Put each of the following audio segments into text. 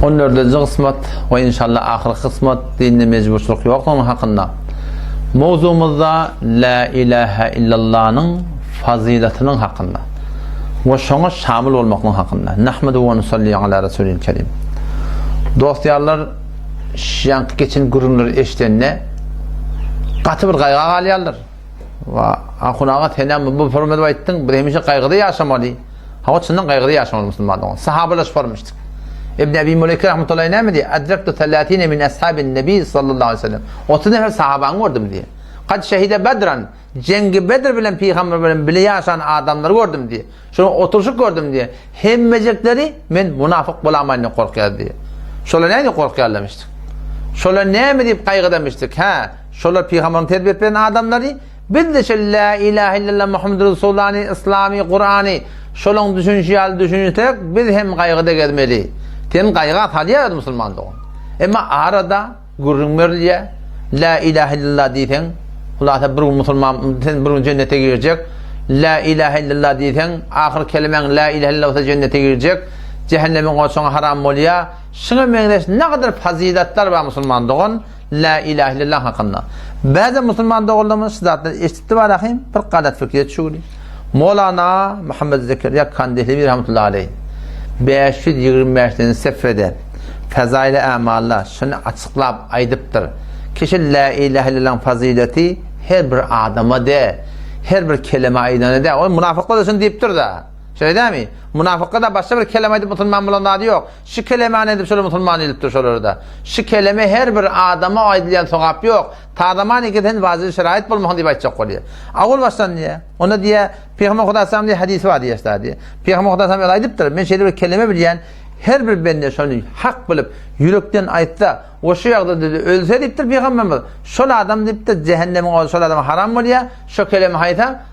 14. kısmet ve inşallah ahir kısmet dinle mecburluk yok onun hakkında. Mevzumuzda La ilahe illallah'ın faziletinin hakkında. Ve şuna şamil olmakının hakkında. Nahmedu ve nusalli ala Resulil Kerim. Dostlarlar, şiyankı geçin gurunları eştenine katı bir kaygı alıyorlar. Ve akunağa tenem bu formada ayttin, bir hemişe kaygıda yaşamalı. Hava çından kaygıda yaşamalı Müslümanlar. Sahabeler sormuştuk. İbn Ebi Muleyke rahmetullahi ne mi diye? Edrektu 30 min ashabin nebi sallallahu aleyhi ve sellem. 30 nefer sahaban gördüm diye. Kad şehide bedran, cengi Bedir bilen peygamber bile yaşayan adamları gördüm diye. Şunu oturuşuk gördüm diye. Hemmecekleri men münafık bulamayını korkuyor diye. Şöyle neydi korkuyor demiştik. Şöyle ne mi deyip kaygı demiştik. Ha, şöyle peygamberin terbiye etmeyen adamları biz de şöyle la ilahe illallah Muhammed Resulullah'ı, İslami, Kur'an'ı şöyle düşünüştük biz hem kaygıda gelmeli. Ten kaygı ataliye Müslüman doğun. Ama arada gururmerliye la ilahe illallah diysen Allah'a bir Müslüman bir cennete girecek. La ilahe illallah diysen ahir kelimen la ilahe illallah cennete girecek. Cehennemin olsun haram oluyor. Şuna meyleş ne kadar faziletler var Müslüman doğun. La ilahe illallah hakkında. Bazı Müslüman doğulduğumuz zaten işitti var ahim bir kadet fikriye çuğuli. Mevlana Muhammed Zekeriya Kandihli rahmetullahi aleyh 525. sefrede fezail-i amallar şunu açıklap aydıptır. Kişi la ilahe illallah'ın fazileti her bir adama de, her bir kelime aydana de. O münafıklar da şunu deyiptir da. Şöyle değil mi? Münafıklar da başka bir kelime edip Müslüman bulanlar yok. Şu kelime edip şöyle Müslüman ediptir şöyle orada. Şu kelime her bir adama aydılayan sokap yok. Tadaman ikiden bazı şerait bulmak diye açacak oluyor. Ağul baştan diye. Ona diye Peygamber Kudasam diye hadisi var diye işte diye. Peygamber Kudasam öyle aydıptır. Ben şöyle bir kelime bilen her bir bende şunu hak bilip yürekten aytsa o şu yağda dedi ölse deyiptir Peygamber. Şöyle adam deyip de cehennemin o şöyle adam haram oluyor. Şu kelime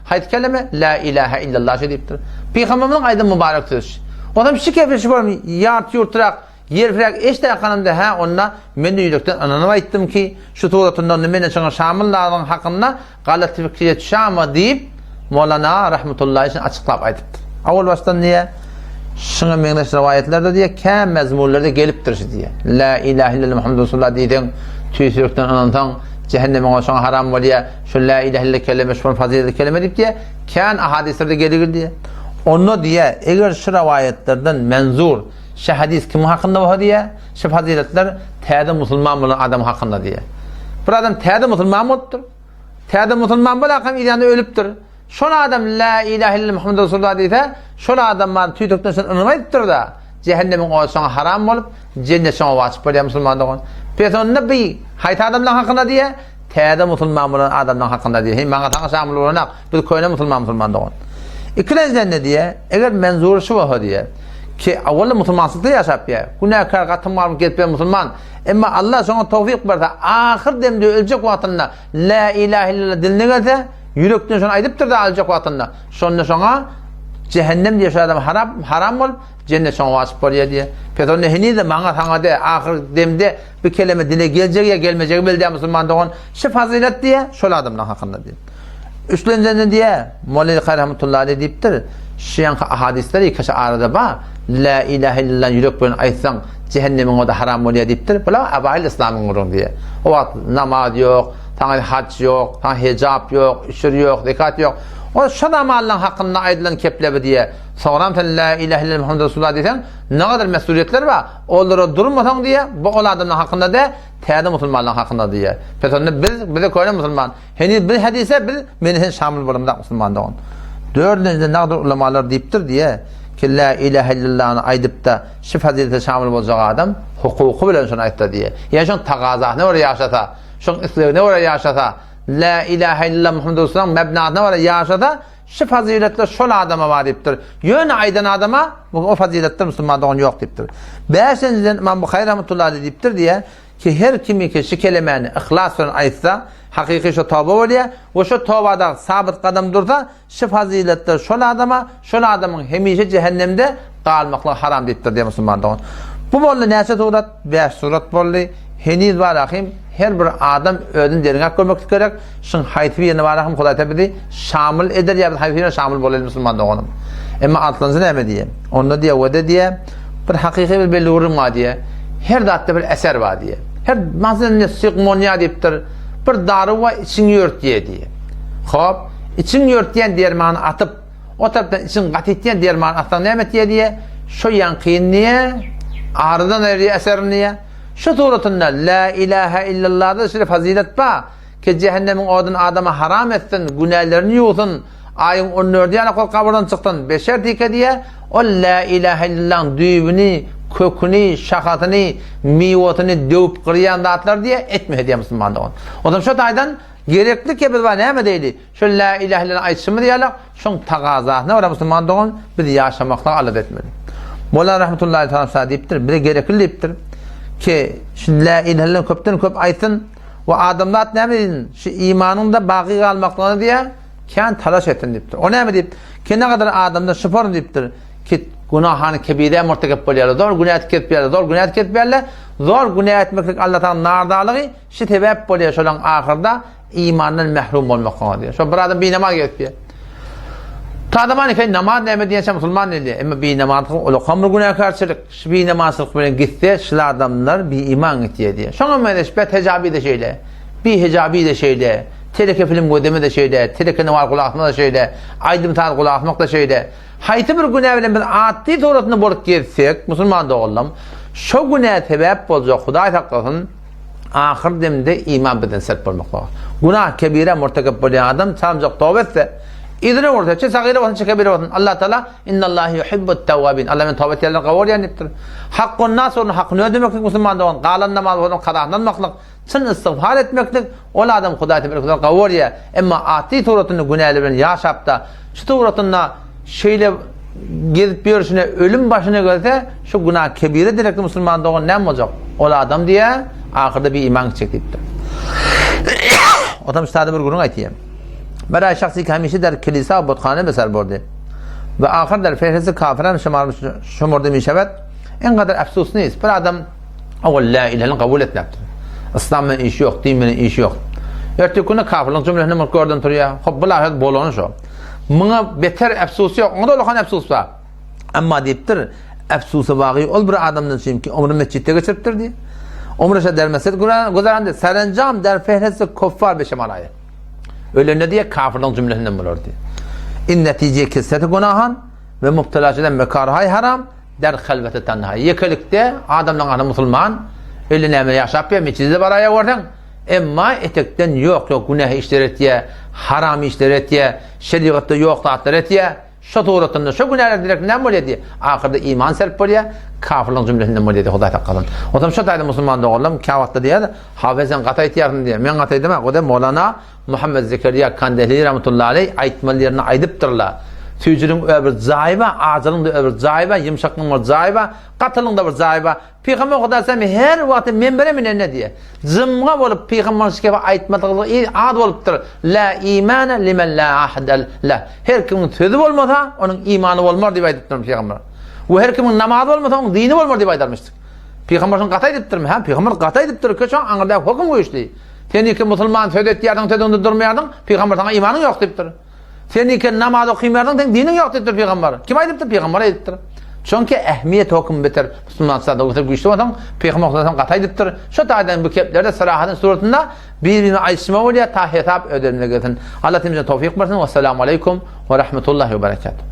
hayt kelime la ilahe illallah şey deyiptir. Peygamber'in aydı mübarek söz. O adam şu kefir var mı? Yart yurtrak yer firak işte yakanımda ha onunla men de yürekten ananı ayttım ki şu tuğlatından men sana şamilların hakkında galat fikriye şama deyip Mevlana rahmetullahi için açıklap aytıptır. Avul baştan niye? Şuna meyleş rivayetlerde diye kem mezmurlarda geliptir diye. La ilahe illallah Muhammed Resulullah diyden tüysürükten anantan cehennemin olsun haram oluyor. Şu la ilahe illallah kelime şu faziletli kelime deyip diye ken ahadislerde gelir diye. Onu diye eğer şu rivayetlerden menzur şu hadis kim hakkında var diye şu faziletler teyde Müslüman olan adam hakkında diye. Bu adam teyde Müslüman mıdır? Teyde Müslüman bırakım idanda ölüptür. Şuna adam la ilahe illallah Muhammed Resulullah deyse şuna adamlar tüydükten sonra anlamayıptır da cehennemin olsun haram olup cennet sana vasıf oluyor Müslümanlığı. Peyton Nabi hayt adamlar hakkında diye teyde Müslüman olan adamlar hakkında diye. Hem bana tanı şamil olarak bir koyuna Müslümanlığı. İkinciden ne diye? Eğer menzur şu var diye ki evvela Müslümanlıkta yaşap ya. Günahkar katım var mı gitmeyen Müslüman. Ama Allah sana tevfik verse ahir demde ölecek vatanına la ilahe illallah diline gelse yürekten sonra aydıptır da alacak vatanına. Sonra cehennem diye şu adam haram olup cennet sonra vasıf oluyor diye. Peygamber nehini de bana sana de ahir demde bir kelime dile gelecek ya gelmeyecek belli Müslüman doğun. Şu fazilet diye şöyle adamlar hakkında diye. Üstleneceğini diye Mevlana rahmetullahi aleyh deyiptir. Şiyan hadisleri kaç arada ba la ilahe illallah yürek bilen aytsan cehennemin o da haram oluyor deyiptir. Bula abail İslam'ın urun diye. O vakit namaz yok, tanrı hac yok, tanrı hicab yok, işir yok, zekat yok. O şadam Allah'ın hakkında aydılan keplebe diye. Sonra sen la ilahe illallah Muhammed Resulullah diysen ne kadar mesuliyetler var. Onlara durmasan diye bu adamın hakkında da teyde Müslümanların hakkında diye. Peygamber bize koyun Müslüman. Henüz bir hadise bir menihin şamil bulunmakta Müslüman doğun. Dördüncü ne kadar ulemalar deyiptir diye ki la ilahe illallah'ını aydıp da şu fazilete şamil olacak adam hukuku bilen şunu ayıpta diye. Yani şun tagaza ne oraya yaşata, şun istiyor ne oraya yaşata, la ilahe illallah Muhammed Resulullah mebna ne oraya yaşata, şu faziletler şöyle adama var deyiptir. Yönü aydan adama o faziletler Müslüman doğun yok deyiptir. Beşinciden İmam Bukhari rahmetullahi deyiptir diye ki her kimi ki şu kelimeni ihlasla aytsa hakiki şu tövbe oluyor ve şu tövbada sabit kadam dursa şu faziletler şöyle adamın hemişe cehennemde kalmakla haram deyiptir diye Müslüman doğun. Bu bollu neyse surat 5 surat bollu heniz var ahim her bir adam ödün derine koymak gerek. Şun hayfi yerine var ahim Huday tebedi şamil eder ya hayfi yerine şamil bollu Müslüman doğunum. Ama atlınızı ne mi diye? Onu diye o da diye bir hakiki bir belli uğrum var diye. Her datta bir eser var diye. Her mazlumne sikmonya deyiptir. Bir darı var içini yört diye. Hop, içini yört diyen dermanı atıp o taraftan için kat diyen dermanı atsan ne diye. Şu yankın niye? Ağrıdan eriye eser niye? Şu tuğrutunda la ilahe illallah'da şöyle fazilet ba ki cehennemin odun adama haram etsin, günahlarını yuğsun, ayın 14 yana kol kaburdan çıktın, beşer dike diye o la ilahe illallah'ın düğünü, kökünü, şakatını, miyotunu dövüp kırıyan dağıtlar diye etmiyor diye Müslüman doğun. O zaman şu taydan gerekli ki biz var ne mi değil? Şu la ilahe illallah aytsın mı diyelim, şun tagazatına var Müslüman doğun, biz yaşamakla alet etmeli. Molla rahmetullahi ta'ala deyiptir, bir de gerekli deyiptir ki şu la ilahe illallah köpten köp aytsın ve adamlar ne mi dedin? Şu imanında baki kalmaklarını diye kendi talaş ettin deyiptir. O ne mi deyip? Ki ne kadar adamda şıfır deyiptir ki günahını kebire murtekep bolýarlar, zor günah etmekler, zor günah etmekler, zor günah etmeklik Allah'tan nardalığı şu sebep bolýar şolan ahirde imandan mahrum bolmakka diye. Şu bir adam bir namaz getiriyor. Tadaman ki namaz näme diýense musulman dedi. Emma bir namaz o hamr günahkarçylyk, şu bir namazlyk bilen gitse şu adamlar bir iman etýär diye. Şoňa meneşbet hijabi de şeýle, bir hijabi de şeýle, teleke film gödeme de şeýle, teleke namaz kulakma da şeýle, aýdym tar kulakmak da şeýle. Haýty bir günah bilen bir atdy toratny bolup getsek, musulman da oldum. Şu günah sebep boljak Hudaý taklasyň ahir demde iman bilen set bolmakda. Günah kebire murtekep bolýan adam samjak tawba etse, idine orta çe sagire bolsa çe kebire bolsa Allah Taala innallahi yuhibbut tawwabin. Allah men tawbat edenler gawar ýanipdir. Hakkun nas onu hakkını ödemek musulman da galan namaz onu qadalanmaklyk, çyn istiğfar etmeklik ol adam Hudaý Teala gawar ýa. Emma atdy toratny günahly bilen ýaşapda şu toratynda şeýle gelip görüşüne ölüm başına gelse şu günah kebire direkti musulman doğan ne olacak? Ola adam diye ahirde bir iman çekiptir. Otam üstadı bir gurun aytiyem. Bera şahsi kamişi der kilisa botkhane beser bordi. Ve ahir der fehrisi kafiren şumurdu mişevet. En kadar efsus neyiz? Bir adam awal la ilahe kabul etmektir. İslam'ın işi yok, dinin işi yok. Ertekune kafirlik cümlesini mülkörden turuyor. Hop bu lahet bolonu şu. Mına beter efsus yok. Onda olakan efsus var. Amma deyiptir, efsusu vaqi ol bir adamdan şeyim ki umru mescitte geçiriptir diye. Umru şa dermeset güzaran diye. Serencam der fehresi kuffar beşemalayı. Öyle ne diye kafirlik cümlesinden bulur diye. İn netice kesseti günahan ve mubtelaciden mekarhay haram der halveti tanhay. Yekelikte adamdan adam musulman öyle neme yaşap ya meçizde baraya vardan. Emma etekten yok günah işler etiye, haram işler etiye, şeriatta yok taatlar etiye, şu doğrultunda şu günahlar direkt ne bolýar diye. Ahirde iman serp bolýar, kafirlik cümlesinden bolýar diye Hudaý taqqalan. Otam şu taýda musulman dogullam kawatda diýär, hawezen gata etýärdim diýär. Men gata edemem, o da Mevlana Muhammed Zekeriya Kandehli rahmetullahi aleyh aýtmalarını aýdypdyrlar. Tücürün öbür zayba, ağzının da öbür zayba, yumşaklığın var zayba, katılığın da var zayba. Peygamber o kadar sen her vakti membere mi ne diye. Zımga olup Peygamber şikayet aytmadığı ad olupdur. La imane limen la ahdel la. Her kimin sözü olmasa onun imanı olmaz diye aytmıştır Peygamber. Ve her kimin namazı olmasa onun dini olmaz diye aytmıştır. Peygamber'in qata edipdir mi? Peygamber qata edipdir ki şu anında hukum koyuştu. Sen ki musulman söz etýärdiň, tedinde durmaýardyň, Peygamber sana imanın yok dipdir. Sen ki namaz okuymaýardyň, sen dinin yok dipdir Peygamber. Kim aýdypdyr? Peygamber aýdypdyr. Çünkü ehmiyet hukum beter Müslüman sada götürüp güçlü adam Peygamber sallallahu aleyhi ve sellem şu taýdan bu keplerde sarahatın suratında bir-birini aýşma bolýar, ta hesap ödenine getirin. Allah temize tawfik bersin. Vesselamu aleykum ve rahmetullahi ve berekatuhu.